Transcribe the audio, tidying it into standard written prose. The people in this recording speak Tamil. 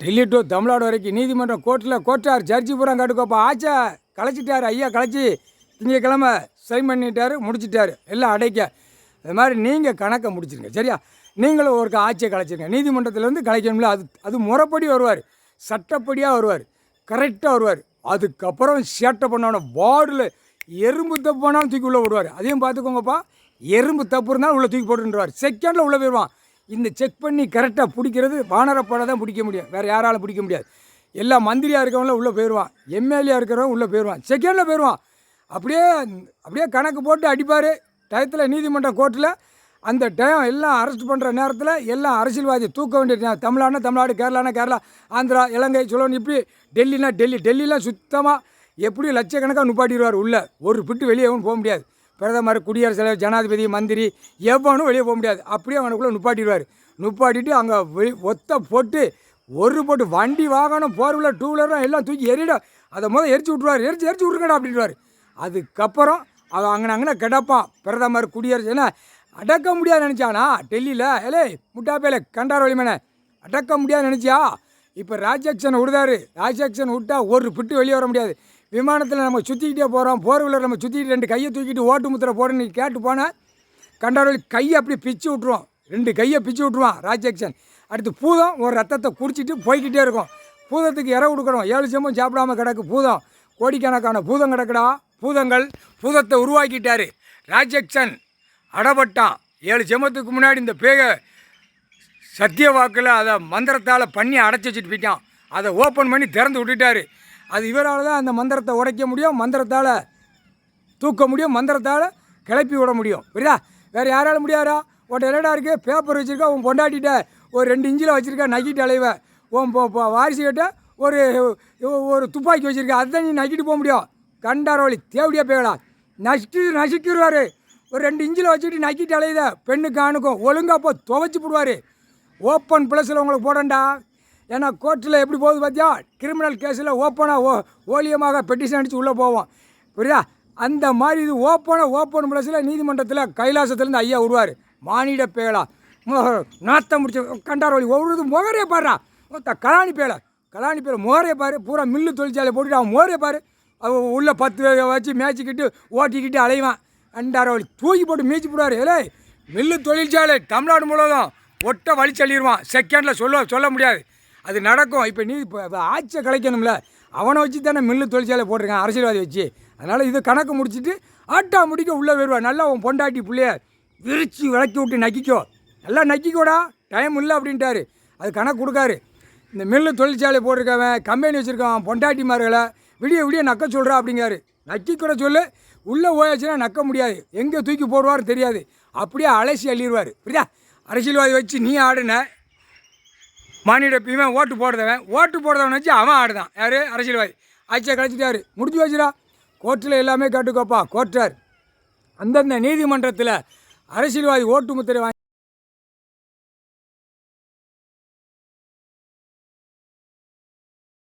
டெல்லி டு தமிழ்நாடு வரைக்கும் நீதிமன்றம் கோர்ட்டார் ஜட்ஜி பூரா காட்டுக்கோப்பா ஆச்சா கலைச்சிட்டார் ஐயா கலைச்சி திங்கக்கிழமை சைன் பண்ணிட்டார் முடிச்சிட்டாரு எல்லாம் அடைக்க. அது மாதிரி நீங்கள் கணக்கை முடிச்சிருங்க சரியா. நீங்களும் ஒரு ஆட்சியை கலைச்சிருங்க. நீதிமன்றத்திலேருந்து கலைக்கணும்ல, அது முறைப்படி வருவார், சட்டப்படியாக வருவார், கரெக்டாக வருவார். அதுக்கப்புறம் சேட்டை பண்ணோன்னா வார்டில் எறும்பு தப்பு பண்ணாலும் தூக்கி உள்ளே விடுவார். அதையும் பார்த்துக்கோங்கப்பா. எறும்பு தப்பு இருந்தாலும் உள்ளே தூக்கி போட்டுருவார். செகண்டில் உள்ளே போயிடுவான். இந்த செக் பண்ணி கரெக்டாக பிடிக்கிறது வானரப்பட தான் பிடிக்க முடியும், வேறு யாராலும் பிடிக்க முடியாது. எல்லா மந்திரியாக இருக்கிறவங்கள உள்ளே போயிடுவான், எம்எல்ஏ இருக்கிறவங்க உள்ளே போயிடுவான், செகண்டில் போயிடுவான். அப்படியே கணக்கு போட்டு அடிப்பார். டயத்தில் நீதிமன்றம் கோர்ட்டில் அந்த டைம் எல்லாம் அரெஸ்ட் பண்ணுற நேரத்தில் எல்லாம் அரசியல்வாதி தூக்க வேண்டிய தமிழ்நாடுனா தமிழ்நாடு, கேரளானா கேரளா, ஆந்திரா, இலங்கை சொல்லணும். இப்படி டெல்லினா டெல்லிலாம் சுத்தமாக எப்படி லட்சக்கணக்காக நுப்பாட்டிடுவார். உள்ளே ஒரு பிட்டு வெளியே போக முடியாது. பிரதமர், குடியரசுத் தலைவர், ஜனாதிபதி, மந்திரி எவனும் வெளியே போக முடியாது. அப்படியே அவனுக்குள்ளே நுப்பாட்டிட்டு அங்கே ஒத்த போட்டு போட்டு வண்டி வாகனம் 4 வீலர் 2 வீலரும் எல்லாம் தூக்கி எரியிடும். அதை எரிச்சு விட்ருவார். எரிச்சு விட்ருக்கடா அப்படின்வார். அதுக்கப்புறம் அவன் அங்கே கிடப்பான். பிரதமர், குடியரசு ஏன்னா அடக்க முடியாது நினச்சானா டெல்லியில். முட்டாப்பேல கண்டார வழிமேனே அடக்க முடியாது நினச்சியா. இப்போ ராஜாக்ஷன் விடுதாரு. ராஜாக்ஷன் விட்டால் ஒரு பிட்டு வெளியே வர முடியாது. விமானத்தில் நம்ம சுற்றிக்கிட்டே போகிறோம், 4 வீலர் நம்ம சுற்றிக்கிட்டு 2 கையை தூக்கிட்டு ஓட்டு முத்திரை போடுன்னு கேட்டு போனால் கண்டாரவழி கையை அப்படியே பிச்சு விட்ருவோம். 2 கையை பிச்சு விட்ருவான் ராஜாக்ஷன். அடுத்து பூதம் ஒரு ரத்தத்தை குடிச்சிட்டு போய்கிட்டே இருக்கும். பூதத்துக்கு இற கொடுக்குறோம். 7 செம்பும் சாப்பிடாமல் கிடக்கு பூதம். கோடிக்கணக்கான பூதம் கிடக்குடா. பூதத்தை உருவாக்கிட்டார் ராஜாக்ஷன். அடப்பட்டான் 7 செம்பத்துக்கு முன்னாடி இந்த பேக சத்திய வாக்கில் அதை மந்திரத்தால் பண்ணி அடைச்சி வச்சுட்டு போயிட்டான். அதை ஓப்பன் பண்ணி திறந்து விட்டுட்டார். அது இவரால் தான் அந்த மந்திரத்தை உடைக்க முடியும், மந்திரத்தால் தூக்க முடியும், மந்திரத்தால் கிளப்பி விட முடியும். புரியுதா? வேறு யாராலும் முடியாதா? உன்ட்ட எல்லடா இருக்குது, பேப்பர் வச்சுருக்கா, உன் பொண்டாட்டிட்ட ஒரு 2 இன்ச்சில் வச்சுருக்கா நக்கிட்டு அலைவ. உன் வாரிசுகிட்ட ஒரு துப்பாக்கி வச்சுருக்கா, அதுதான் நீ நக்கிட்டு போக முடியும். கண்டாரோலி தேவடியாக போகலா நசுக்கிடுவார். ஒரு 2 இன்ச்சில் வச்சுக்கிட்டு நக்கிட்டு அலையுத பெண்ணுக்கு ஆணுக்கும் ஒழுங்காக போ துவைச்சி போடுவார். ஓப்பன் ப்ளஸில் உங்களுக்கு போடண்டா. ஏன்னா கோர்ட்டில் எப்படி போகுது பார்த்தியா, கிரிமினல் கேஸில் ஓப்பனாக ஓலியமாக பெட்டிஷன் அடித்து உள்ளே போவோம். புரியுதா? அந்த மாதிரி இது ஓப்பன் ப்ளஸில் நீதிமன்றத்தில் கைலாசத்துலேருந்து ஐயா விடுவார். மானிட பேலா நாத்தம் முடிச்ச கண்டாரோலி ஒவ்வொரு முகரையை பாடுறா. கலாணி பேலை முகரையை பாரு. பூரா மில்லு தொழிற்சாலை போட்டுட்டு அவன் முகரையை பாரு. அவன் உள்ளே 10 வச்சு மேய்ச்சிக்கிட்டு ஓட்டிக்கிட்டு அலைவான். கண்டாரோலி தூக்கி போட்டு மீச்சு போடுவார். மில்லு தொழிற்சாலை தமிழ்நாடு முழுவதும் ஒட்ட வலிச்சல்லிடுவான். செகண்டில் சொல்ல முடியாது. அது நடக்கும். இப்போ ஆட்சியை கலைக்கணும்ல, அவனை வச்சு தானே மில்லு தொழிற்சாலை போட்டிருக்கான் அரசியல்வாதி வச்சு. அதனால் இது கணக்கு முடிச்சுட்டு ஆட்டா முடிக்க உள்ளே வருவான். நல்லா உன் பொண்டாட்டி பிள்ளைய விரிச்சு விளக்கி விட்டு நக்கிக்கோ, நல்லா நக்கிக்கோடா, டைம் இல்லை அப்படின்ட்டாரு. அது கணக்கு கொடுக்காரு. இந்த மில்லு தொழிற்சாலை போட்டிருக்கவன், கம்பெனி வச்சுருக்கான், பொண்டாட்டிமார்களை விடிய நக்க சொல்கிறா அப்படிங்காரு. நக்கிக்கூட சொல்லு, உள்ளே போயாச்சுன்னா நக்க முடியாது, எங்கே தூக்கி போடுவார்னு தெரியாது. அப்படியே அலசி அள்ளிடுவார். புரியா? அரசியல்வாதி வச்சு நீ ஆடுன, மானிட இவன் ஓட்டு போடுறவன் வச்சு அவன் ஆடுதான். யார்? அரசியல்வாதி. ஆட்சியை கழிச்சிட்டாரு, முடிஞ்சு வச்சுடா. கோர்ட்டில் எல்லாமே கேட்டுக்கோப்பா. கோர்ட்டார் அந்தந்த நீதிமன்றத்தில் அரசியல்வாதி ஓட்டு முத்திரை